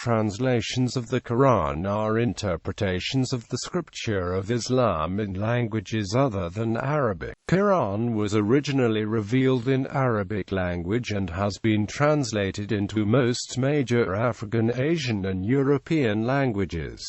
translations of the Quran are interpretations of the scripture of Islam in languages other than Arabic. Quran was originally revealed in Arabic language and has been translated into most major African, Asian and European languages.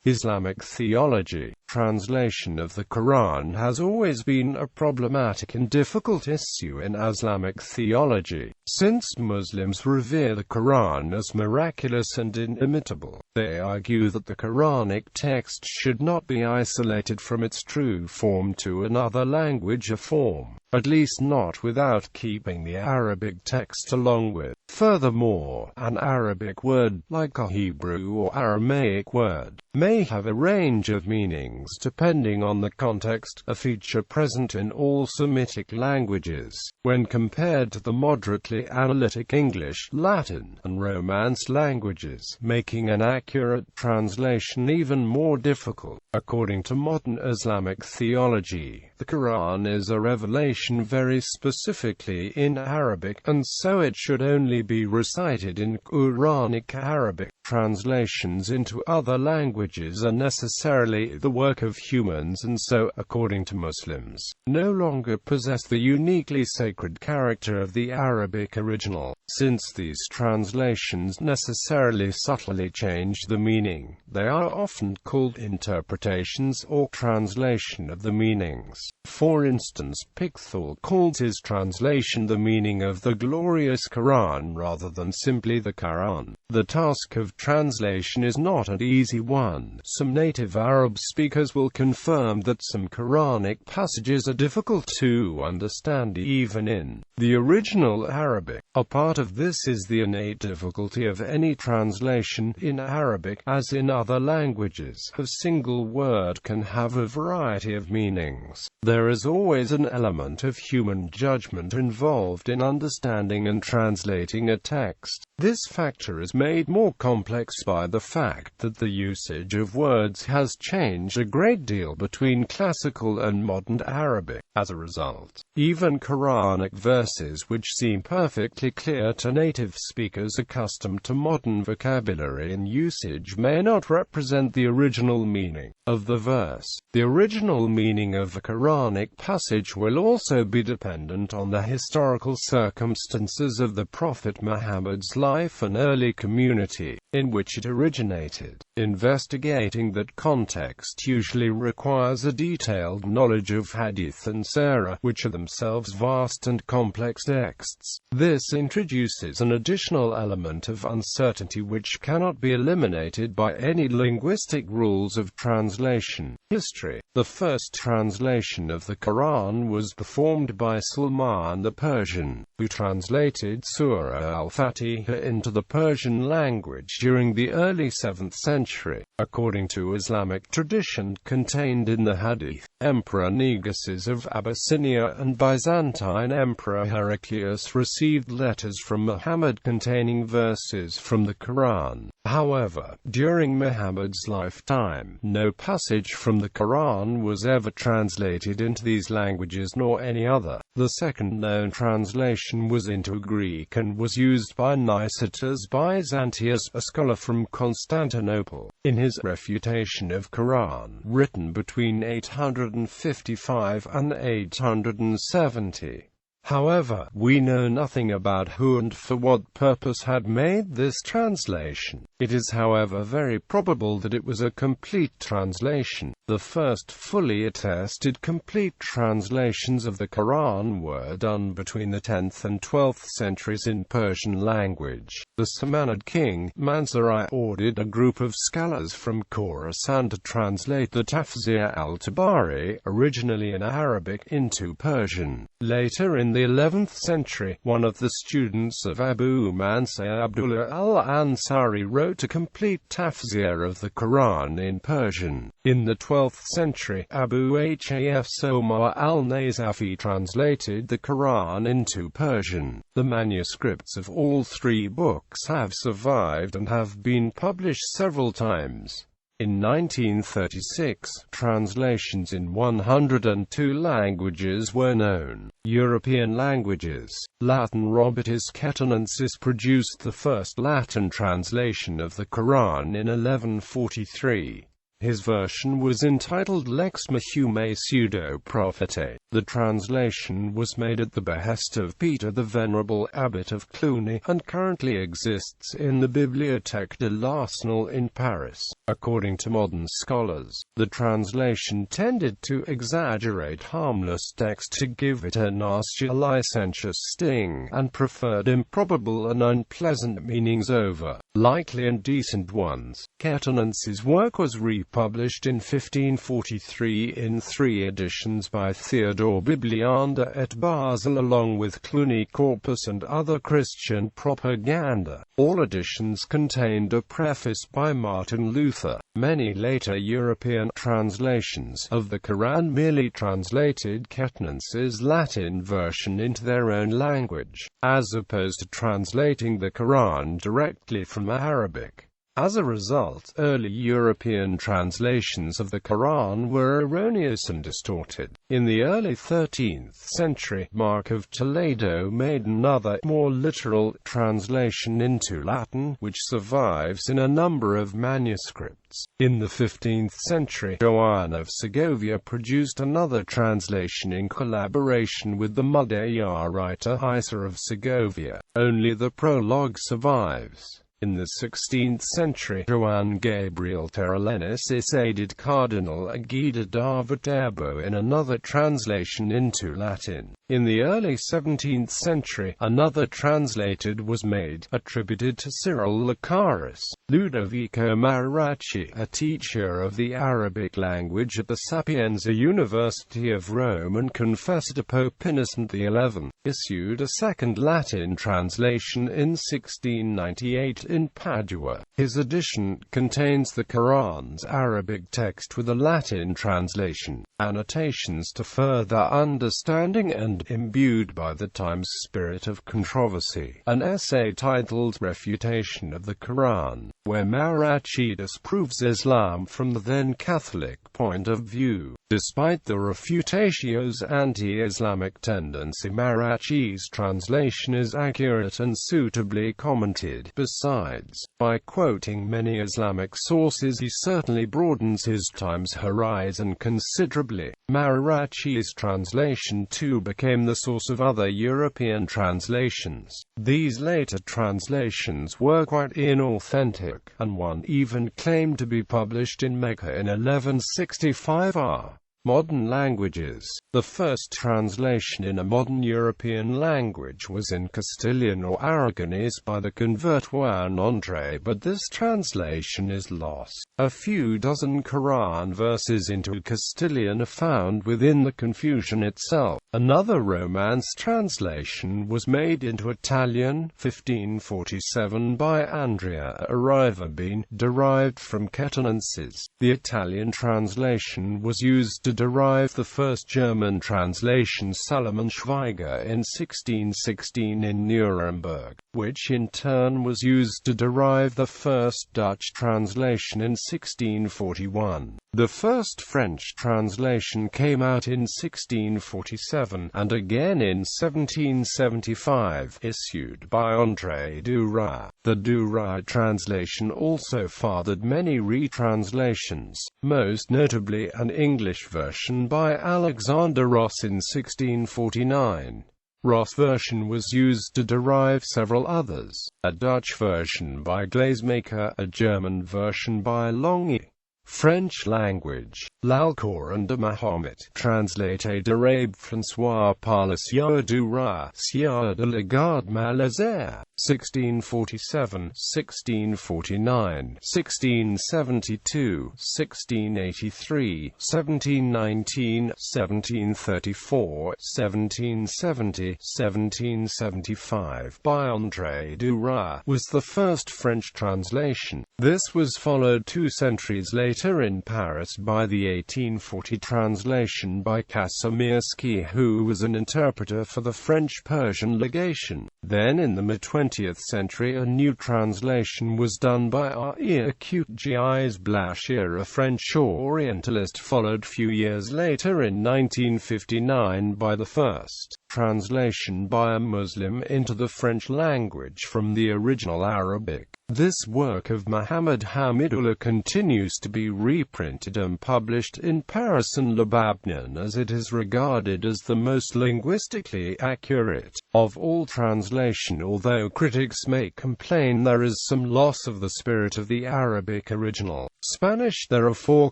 Islamic theology. Translation of the Quran has always been a problematic and difficult issue in Islamic theology. Since Muslims revere the Quran as miraculous and inimitable, they argue that the Quranic text should not be isolated from its true form to another language or form, at least not without keeping the Arabic text along with. Furthermore, an Arabic word, like a Hebrew or Aramaic word, may have a range of meanings depending on the context, a feature present in all Semitic languages. When compared to the moderately analytic English, Latin, and Romance languages, making an accurate translation even more difficult. According to modern Islamic theology, the Quran is a revelation very specifically in Arabic, and so it should only be recited in Quranic Arabic. Translations into other languages are necessarily the work of humans and so, according to Muslims, no longer possess the uniquely sacred character of the Arabic original. Since these translations necessarily subtly change the meaning, they are often called interpretations or translation of the meanings. For instance, Pickthall calls his translation the meaning of the glorious Quran rather than simply the Quran. The task of translation is not an easy one. Some native Arab speakers will confirm that some Quranic passages are difficult to understand even in the original Arabic. A part of this is the innate difficulty of any translation in Arabic. As in other languages, a single word can have a variety of meanings. There is always an element of human judgment involved in understanding and translating a text. This factor is made more complex by the fact that the usage of words has changed a great deal between classical and modern Arabic. As a result, even Quranic verses which seem perfectly clear to native speakers accustomed to modern vocabulary and usage may not represent the original meaning of the verse. The original meaning of a Quranic passage will also be dependent on the historical circumstances of the Prophet Muhammad's life and early community in which it originated. Investigating that context usually requires a detailed knowledge of hadith and sirah, which are themselves vast and complex texts. This introduces an additional element of uncertainty which cannot be eliminated by any linguistic rules of translation. History. The first translation of the Quran was performed by Sulman the Persian, who translated Surah al-Fatiha into the Persian language during the early 7th century. According to Islamic tradition contained in the Hadith, Emperor Negus of Abyssinia and Byzantine Emperor Heraclius received letters from Muhammad containing verses from the Quran. However, during Muhammad's lifetime, no passage from the Quran was ever translated into these languages nor any other. The second known translation was into Greek and was used by Nicetas Byzantius, a scholar from Constantinople, in his refutation of Quran, written between 855 and 870. However, we know nothing about who and for what purpose had made this translation. It is however very probable that it was a complete translation. The first fully attested complete translations of the Quran were done between the 10th and 12th centuries in Persian language. The Samanid king, Mansur, ordered a group of scholars from Khorasan to translate the Tafsir al-Tabari, originally in Arabic, into Persian. Later in the 11th century, one of the students of Abu Mansur, Abdullah al-Ansari, wrote a complete tafsir of the Quran in Persian. In the 12th century, Abu Hafs Omar al-Nazafi translated the Quran into Persian. The manuscripts of all three books have survived and have been published several times. In 1936, translations in 102 languages were known. European languages. Latin. Robertus Catanensis produced the first Latin translation of the Quran in 1143. His version was entitled Lex Mahume Pseudo Prophete. The translation was made at the behest of Peter the Venerable, Abbot of Cluny, and currently exists in the Bibliothèque de l'Arsenal in Paris. According to modern scholars, the translation tended to exaggerate harmless text to give it a nasty, licentious sting, and preferred improbable and unpleasant meanings over likely and decent ones. Catanensis' work was republished in 1543 in 3 editions by Theodore Bibliander et Basel along with Cluny Corpus and other Christian propaganda. All editions contained a preface by Martin Luther. Many later European translations of the Quran merely translated Catanensis' Latin version into their own language, as opposed to translating the Quran directly from Arabic. As a result, early European translations of the Quran were erroneous and distorted. In the early 13th century, Mark of Toledo made another, more literal, translation into Latin, which survives in a number of manuscripts. In the 15th century, Joan of Segovia produced another translation in collaboration with the Mudejar writer Isa of Segovia. Only the prologue survives. In the 16th century, Joan Gabriel Terralensis aided Cardinal Agueda da Viterbo in another translation into Latin. In the early 17th century, another translated was made, attributed to Cyril Lacaris. Ludovico Mariracci, a teacher of the Arabic language at the Sapienza University of Rome and confessor to Pope Innocent XI, issued a second Latin translation in 1698 in Padua. His edition contains the Quran's Arabic text with a Latin translation, annotations to further understanding, and imbued by the time's spirit of controversy, an essay titled Refutation of the Quran, where Mariracci disproves Islam from the then Catholic point of view. Despite the refutatio's anti-Islamic tendency, Mariracci's translation is accurate and suitably commented. Besides, by quoting many Islamic sources, he certainly broadens his time's horizon considerably. Mariracci's translation too became the source of other European translations. These later translations were quite inauthentic, and one even claimed to be published in Mecca in 1165 AH. Modern languages. The first translation in a modern European language was in Castilian or Aragonese by the convert Juan André, but this translation is lost. A few dozen Quran verses into Castilian are found within the Confucian itself. Another Romance translation was made into Italian, 1547, by Andrea Arrivabene, derived from Catanensis. The Italian translation was used to derive the first German translation, Salomon Schweiger, in 1616 in Nuremberg, which in turn was used to derive the first Dutch translation in 1641. The first French translation came out in 1647, and again in 1775, issued by André Duras. The Duras translation also fathered many retranslations, most notably an English version by Alexander Ross in 1649. Ross' version was used to derive several others, a Dutch version by Glazemaker, a German version by Longy. French language. L'Alcoran de Mahomet, translated d'Arabe François par le Sieur Duras, Sieur de la Garde Malazère, 1647, 1649, 1672, 1683, 1719, 1734, 1770, 1775, by André Duras, was the first French translation. This was followed 2 centuries later later in Paris by the 1840 translation by Kazimierski, who was an interpreter for the French-Persian legation. Then in the mid-20th century a new translation was done by Arabic.Qur'an Blachir, a French Orientalist, followed few years later in 1959 by the first translation by a Muslim into the French language from the original Arabic. This work of Muhammad Hamidullah continues to be reprinted and published in Paris and Lebanon, as it is regarded as the most linguistically accurate of all translation, although critics may complain there is some loss of the spirit of the Arabic original. Spanish. There are 4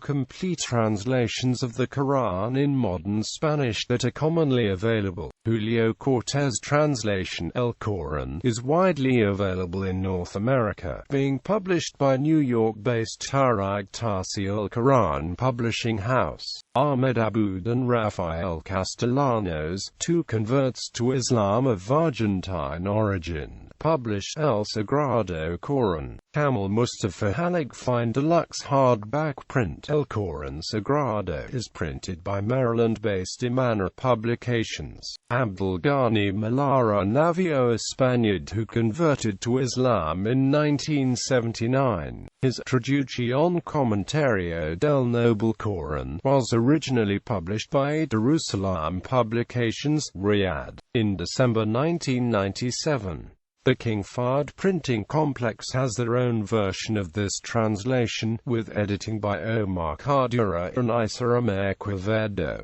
complete translations of the Quran in modern Spanish that are commonly available. Julio Cortez' translation, El Quran, is widely available in North America, being published by New York-based Tarag Tahsil Quran Publishing House. Ahmed Aboud and Rafael Castellanos, 2 converts to Islam of Argentine origin, publish El Sagrado Quran. Kamal Mustafa Halik Fine Deluxe hardback print. El Quran Sagrado is printed by Maryland-based Imana Publications. Abdul Ghani Malara Navio, a Spaniard who converted to Islam in 1979. His Traducción Comentario del Noble Quran was originally published by Darussalam Publications, Riyadh, in December 1997. The King Fahd Printing Complex has their own version of this translation, with editing by Omar Cardura and Isra Quevedo.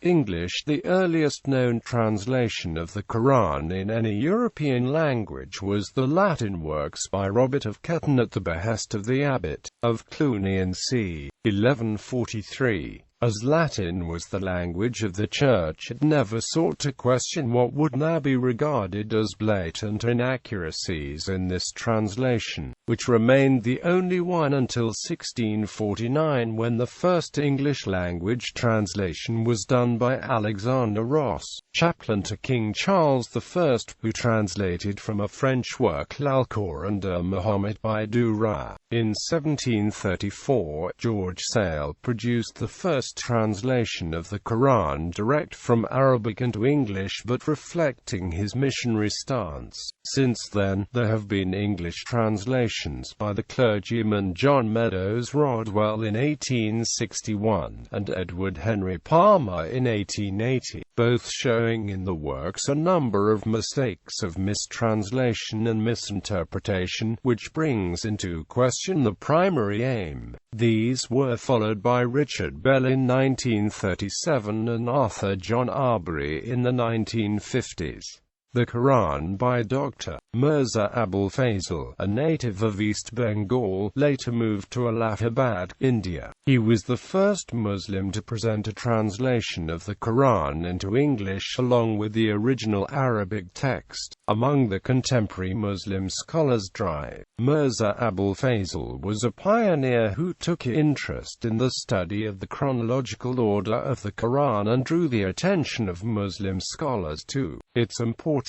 English. The earliest known translation of the Quran in any European language was the Latin works by Robert of Ketton at the behest of the Abbot of Cluny in c. 1143. As Latin was the language of the Church, it never sought to question what would now be regarded as blatant inaccuracies in this translation, which remained the only one until 1649, when the first English-language translation was done by Alexander Ross, chaplain to King Charles I, who translated from a French work L'Alcoran de Mohammed by Duras. In 1734, George Sale produced the first translation of the Quran direct from Arabic into English, but reflecting his missionary stance. Since then, there have been English translations by the clergyman John Meadows Rodwell in 1861, and Edward Henry Palmer in 1880, both showing in the works a number of mistakes of mistranslation and misinterpretation, which brings into question the primary aim. These were followed by Richard Bell in 1937 and Arthur John Arbery in the 1950s. The Quran by Dr. Mirza Abul Fazl, a native of East Bengal, later moved to Allahabad, India. He was the first Muslim to present a translation of the Quran into English along with the original Arabic text. Among the contemporary Muslim scholars, Mirza Abul Fazl was a pioneer who took interest in the study of the chronological order of the Quran and drew the attention of Muslim scholars to its importance.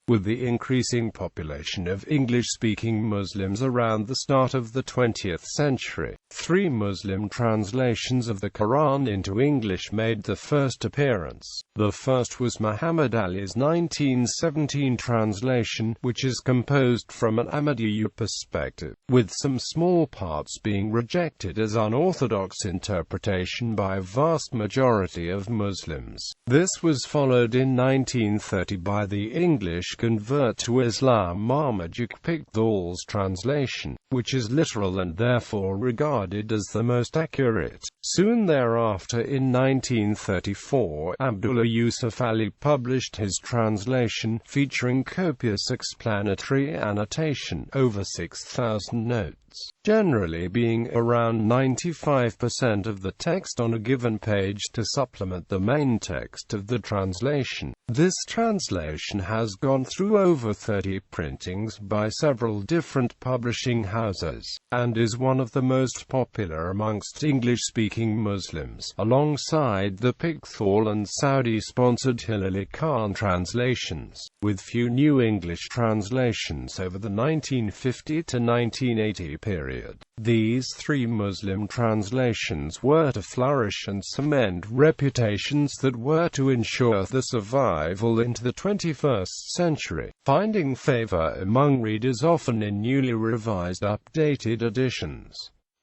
With the increasing population of English-speaking Muslims around the start of the 20th century, 3 Muslim translations of the Quran into English made the first appearance. The first was Muhammad Ali's 1917 translation, which is composed from an Ahmadiyya perspective, with some small parts being rejected as unorthodox interpretation by a vast majority of Muslims. This was followed in 1930 by the English convert to Islam Marmaduke Pickthall's translation, which is literal and therefore regarded as the most accurate. Soon thereafter, in 1934, Abdullah Yusuf Ali published his translation, featuring copious explanatory annotation, over 6,000 notes, generally being around 95% of the text on a given page to supplement the main text of the translation. This translation has gone through over 30 printings by several different publishing houses, and is one of the most popular amongst English-speaking Muslims, alongside the Pickthall and Saudi-sponsored Hilali Khan translations. With few new English translations over the 1950 to 1980 period. These three Muslim translations were to flourish and cement reputations that were to ensure the survival into the 21st century, finding favor among readers often in newly revised, updated editions.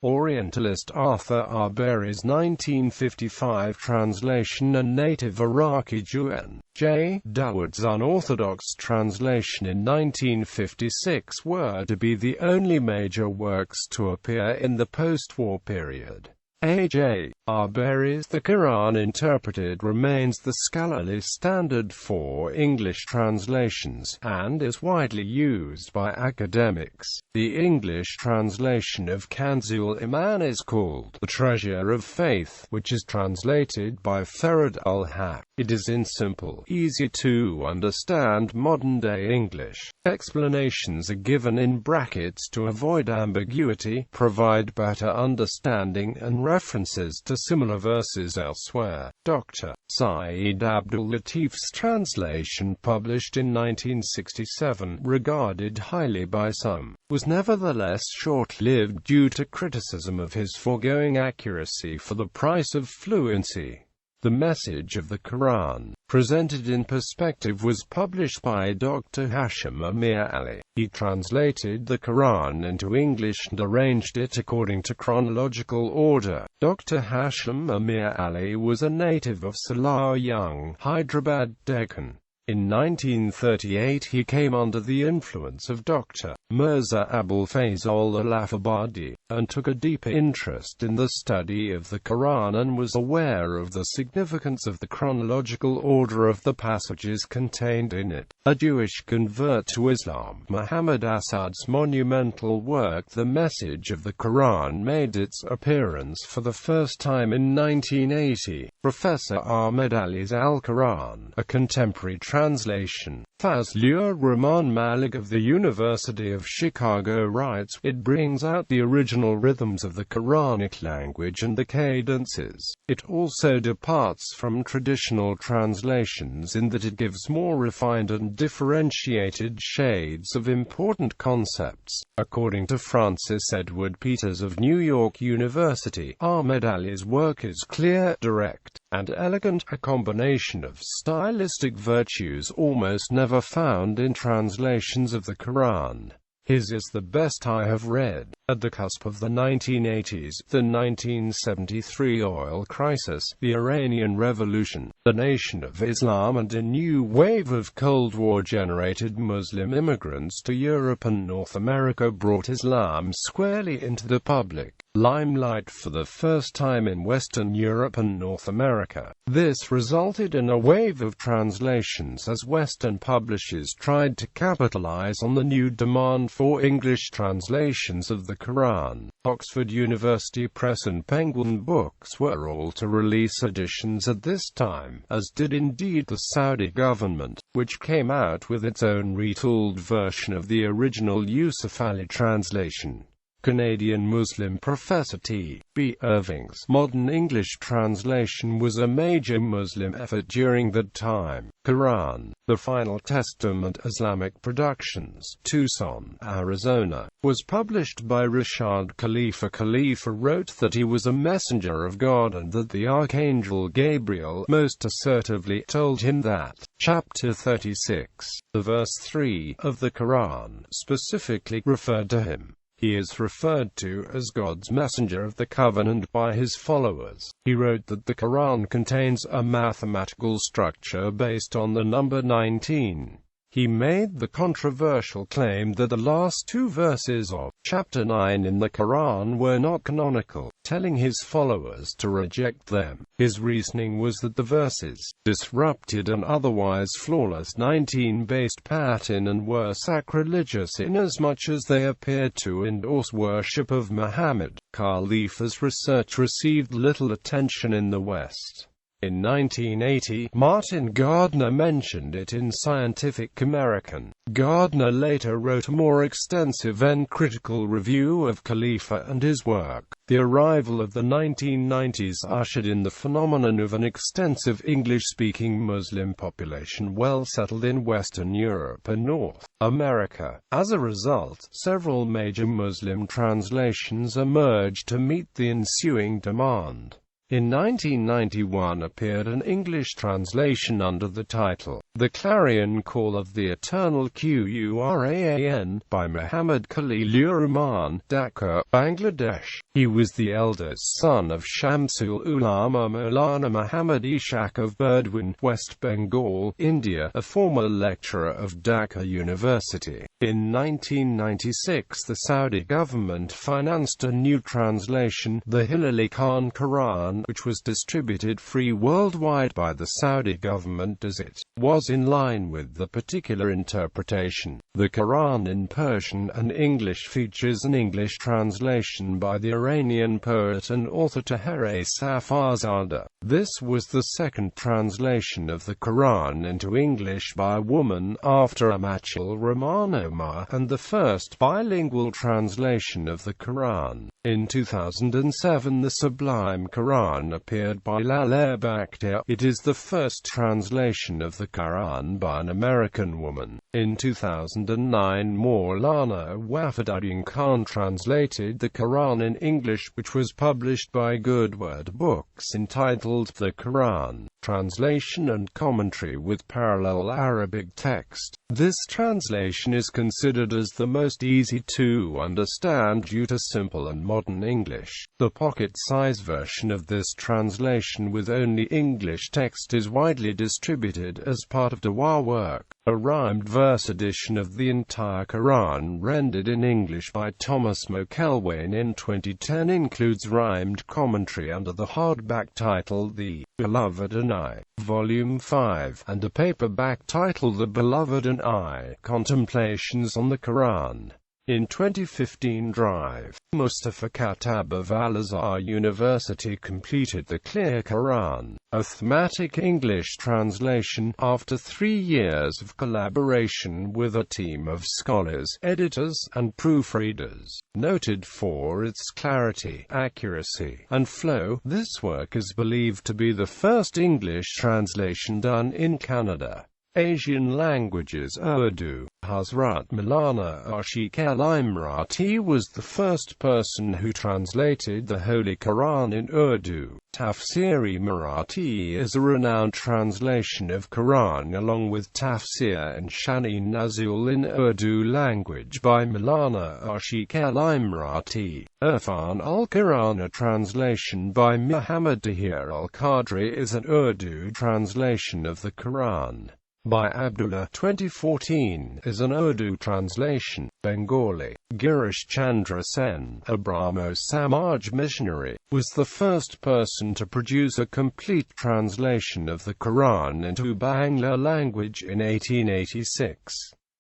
Orientalist Arthur Arberi's 1955 translation and native Iraqi Juan J. Dawood's unorthodox translation in 1956 were to be the only major works to appear in the post-war period. A.J. Arberi's The Quran Interpreted remains the scholarly standard for English translations, and is widely used by academics. The English translation of Kanzul Iman is called The Treasure of Faith, which is translated by Ferhat al-Haq. It is in simple, easy-to-understand modern-day English. Explanations are given in brackets to avoid ambiguity, provide better understanding, and references to similar verses elsewhere. Dr. Saeed Abdul Latif's translation, published in 1967, regarded highly by some, was nevertheless short-lived due to criticism of his foregoing accuracy for the price of fluency. The Message of the Quran, presented in perspective, was published by Dr. Hashim Amir Ali. He translated the Quran into English and arranged it according to chronological order. Dr. Hashim Amir Ali was a native of Salar Young, Hyderabad, Deccan. In 1938 he came under the influence of Dr. Mirza Abul Fazl al-Afabadi, and took a deeper interest in the study of the Quran and was aware of the significance of the chronological order of the passages contained in it. A Jewish convert to Islam, Muhammad Asad's monumental work The Message of the Quran made its appearance for the first time in 1980. Professor Ahmed Ali's Al-Quran, a contemporary translation, Fazlur Rahman Malik of the University of Chicago writes, "It brings out the original rhythms of the Quranic language and the cadences. It also departs from traditional translations in that it gives more refined and differentiated shades of important concepts." According to Francis Edward Peters of New York University, Ahmed Ali's work is clear, direct, and elegant, a combination of stylistic virtues almost never found in translations of the Quran. His is the best I have read. At the cusp of the 1980s, the 1973 oil crisis, the Iranian Revolution, the Nation of Islam, and a new wave of Cold War-generated Muslim immigrants to Europe and North America brought Islam squarely into the public limelight for the first time in Western Europe and North America. This resulted in a wave of translations as Western publishers tried to capitalize on the new demand for English translations of the Quran. Oxford University Press and Penguin Books were all to release editions at this time, as did indeed the Saudi government, which came out with its own retooled version of the original Yusuf Ali translation. Canadian Muslim professor T.B. Irving's modern English translation was a major Muslim effort during that time. Quran, The Final Testament, Islamic Productions, Tucson, Arizona, was published by Rashad Khalifa. Khalifa wrote that he was a messenger of God and that the Archangel Gabriel most assertively told him that. Chapter 36, the verse 3 of the Quran, specifically referred to him. He is referred to as God's messenger of the covenant by his followers. He wrote that the Quran contains a mathematical structure based on the number 19. He made the controversial claim that the last two verses of chapter 9 in the Quran were not canonical, telling his followers to reject them. His reasoning was that the verses disrupted an otherwise flawless 19-based pattern and were sacrilegious inasmuch as they appeared to endorse worship of Muhammad. Khalifa's research received little attention in the West. In 1980, Martin Gardner mentioned it in Scientific American. Gardner later wrote a more extensive and critical review of Khalifa and his work. The arrival of the 1990s ushered in the phenomenon of an extensive English-speaking Muslim population well settled in Western Europe and North America. As a result, several major Muslim translations emerged to meet the ensuing demand. In 1991 appeared an English translation under the title, The Clarion Call of the Eternal Quran, by Muhammad Khalil Rahman, Dhaka, Bangladesh. He was the eldest son of Shamsul Ulama Maulana Muhammad Ishaq of Burdwan, West Bengal, India, a former lecturer of Dhaka University. In 1996, the Saudi government financed a new translation, the Hilali Khan Quran, which was distributed free worldwide by the Saudi government as it was in line with the particular interpretation. The Quran in Persian and English features an English translation by the Iranian poet and author Tahereh Safarzadeh. This was the second translation of the Quran into English by a woman, after Amachil Rahman Omar, and the first bilingual translation of the Quran. In 2007, the Sublime Quran appeared by Laleh Bakhtiar. It is the first translation of the Quran by an American woman. In 2009, Maulana Wafiduddin Khan translated the Quran in English, which was published by Goodword Books, entitled The Quran, Translation and Commentary with Parallel Arabic Text. This translation is considered as the most easy to understand due to simple and modern English. The pocket-size version of this translation with only English text is widely distributed as part of Dawah work. A rhymed verse edition of the entire Quran rendered in English by Thomas McElwain in 2010 includes rhymed commentary under the hardback title The Beloved and I, Volume 5, and a paperback title The Beloved and I, Contemplations on the Quran. In 2015, Drive Mustafa Khattab of Al-Azhar University completed the Clear Quran, a thematic English translation, after 3 years of collaboration with a team of scholars, editors, and proofreaders. Noted for its clarity, accuracy, and flow, this work is believed to be the first English translation done in Canada. Asian languages. Urdu. Hazrat Maulana Ashiq al-Imrati was the first person who translated the Holy Quran in Urdu. Tafsir-e Marathi is a renowned translation of Quran along with Tafsir and Shani Nazul in Urdu language by Maulana Ashiq al-Imrati. Irfan al-Quran, a translation by Muhammad Tahir al-Qadri, is an Urdu translation of the Quran by Abdullah. 2014 is an Urdu translation. Bengali. Girish Chandra Sen, a Brahmo Samaj missionary, was the first person to produce a complete translation of the Quran into Bangla language in 1886.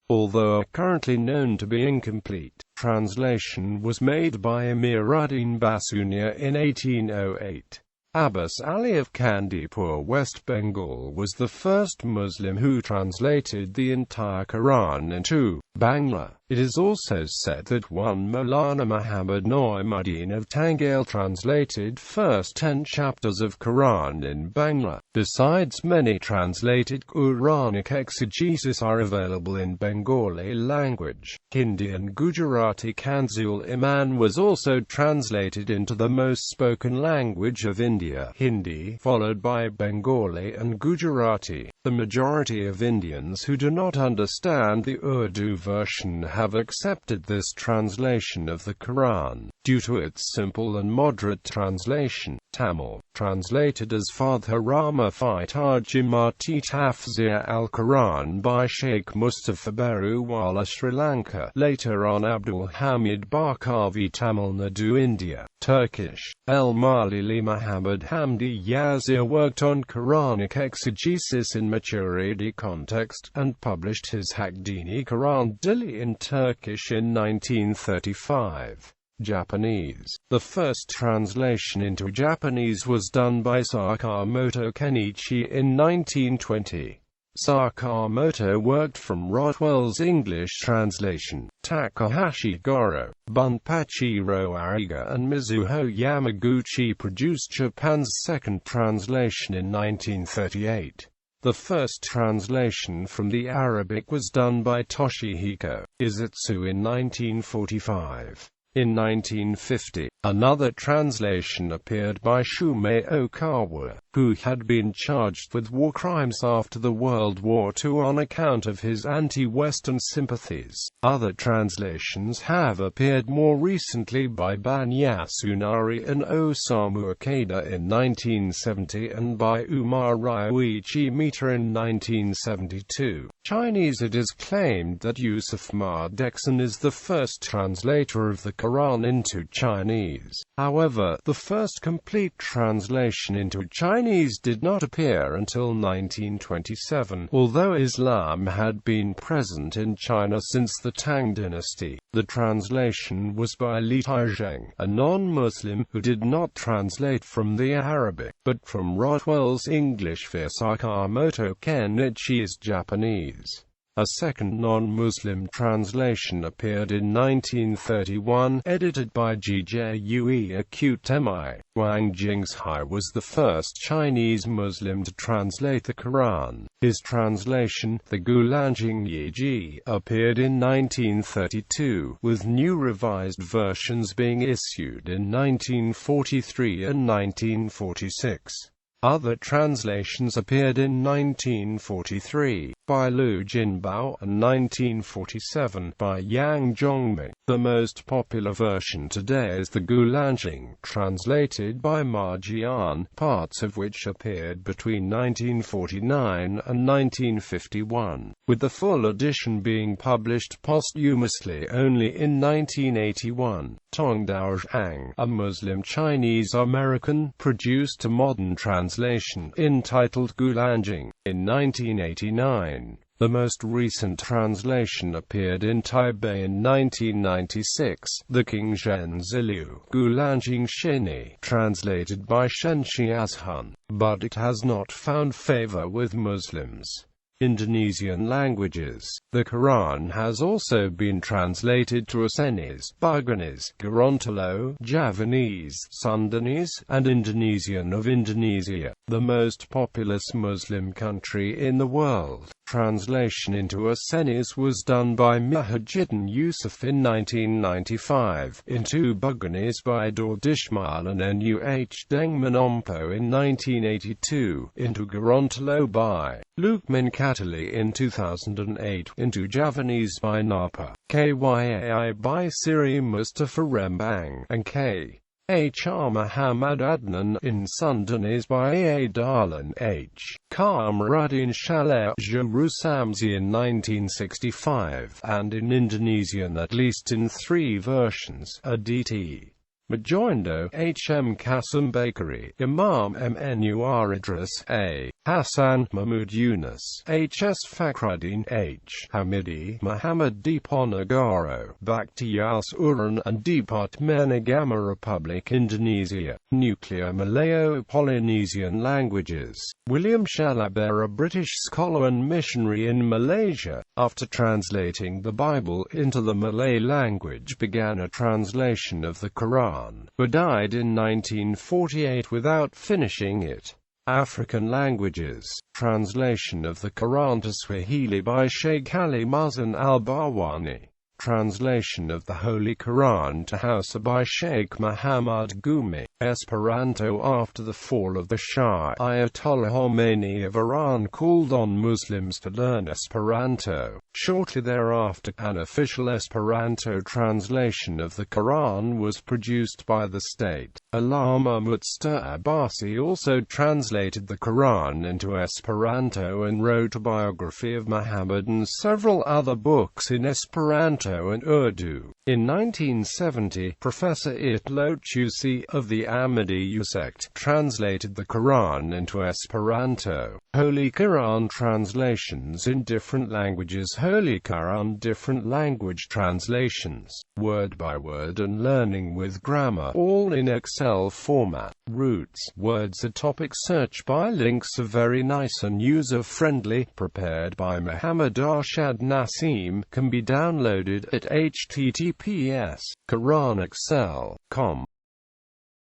Although currently known to be incomplete, translation was made by Amiruddin Basunia in 1808. Abbas Ali of Kandipur, West Bengal, was the first Muslim who translated the entire Quran into Bangla. It is also said that one Maulana Muhammad Noimuddin of Tangail translated first 10 chapters of Quran in Bangla. Besides, many translated Quranic exegesis are available in Bengali language. Hindi and Gujarati. Kanzul Iman was also translated into the most spoken language of India, Hindi, followed by Bengali and Gujarati. The majority of Indians who do not understand the Urdu version have accepted this translation of the Quran, due to its simple and moderate translation. Tamil, translated as Father Rama Tarjimati Tafsir al-Quran by Sheikh Mustafa Baruwala, Sri Lanka. Later on Abdul Hamid Barkavi, Tamil Nadu, India. Turkish, El-Malili Muhammad Hamdi Yazir worked on Quranic exegesis in maturity context, and published his Hakdini Quran Dili in Turkish in 1935. Japanese. The first translation into Japanese was done by Sakamoto Kenichi in 1920. Sakamoto worked from Rothwell's English translation, Takahashi Goro, Bunpachiro Ariga and Mizuho Yamaguchi produced Japan's second translation in 1938. The first translation from the Arabic was done by Toshihiko Izutsu in 1945. In 1950, another translation appeared by Shumei Okawa, who had been charged with war crimes after the World War II on account of his anti-Western sympathies. Other translations have appeared more recently by Ban Yasunari and Osamu Ikeda in 1970 and by Umar Ryuichi Mita in 1972. Chinese. It is claimed that Yusuf Mardeksan is the first translator of the Quran into Chinese. However, the first complete translation into Chinese did not appear until 1927, although Islam had been present in China since the Tang dynasty. The translation was by Li Taizheng, a non-Muslim who did not translate from the Arabic, but from Rothwell's English via Sakamoto Kenichi's Japanese. A second non-Muslim translation appeared in 1931, edited by Gjue Akutemi. Wang Jingzhai was the first Chinese Muslim to translate the Quran. His translation, the Gulanjing Yiji, appeared in 1932, with new revised versions being issued in 1943 and 1946. Other translations appeared in 1943, by Lu Jinbao, and 1947, by Yang Zhongming. The most popular version today is the Gulanjing, translated by Ma Jian, parts of which appeared between 1949 and 1951, with the full edition being published posthumously only in 1981. Tong Daozhang, a Muslim Chinese American, produced a modern translation, entitled Gulanjing, in 1989. The most recent translation appeared in Taipei in 1996, the Qingzhen Zilu, Gulanjing Shini, translated by Shen Xiazhun, but it has not found favor with Muslims. Indonesian languages. The Quran has also been translated to Acehnese, Buginese, Gorontalo, Javanese, Sundanese, and Indonesian of Indonesia, the most populous Muslim country in the world. Translation into Acehnese was done by Muhyiddin Yusuf in 1995, into Buginese by Daud Ismail and Nuh Deng Manompo in 1982, into Gorontalo by Lukman Katali in 2008, into Javanese by Napa, Kyai by Siri Mustafa Rembang, and K.H.R. Muhammad Adnan in Sundanese by A. Darlan H. Kamaruddin Shaleh Jurusamzi in 1965, and in Indonesian at least in 3 versions, Aditi Majoindo, H.M. Kasum Bakery, Imam M.Nur Idris, A. Hassan Mahmud Yunus, H.S. Fakhruddin, H. Hamidi, Muhammad Diponegoro, Bakhtiar Uran and Departmenagama Republic Indonesia. Nuclear Malayo-Polynesian languages. William Shalaber, a British scholar and missionary in Malaysia, after translating the Bible into the Malay language began a translation of the Quran, but died in 1948 without finishing it. African languages. Translation of the Quran to Swahili by Sheikh Ali Mazin al-Barwani. Translation of the Holy Quran to Hausa by Sheikh Muhammad Gumi. Esperanto. After the fall of the Shah, Ayatollah Khomeini of Iran called on Muslims to learn Esperanto. Shortly thereafter, an official Esperanto translation of the Quran was produced by the state. Allama Musta Abbasi also translated the Quran into Esperanto and wrote a biography of Muhammad and several other books in Esperanto. Esperanto and Urdu. In 1970, Professor Itlo Tusi of the Ahmadiyya sect translated the Quran into Esperanto. Holy Quran translations in different languages. Holy Quran different language translations, word by word and learning with grammar, all in Excel format. Roots, words, a topic search by links are very nice and user-friendly, prepared by Muhammad Arshad Naseem, can be downloaded at https://quranexcel.com.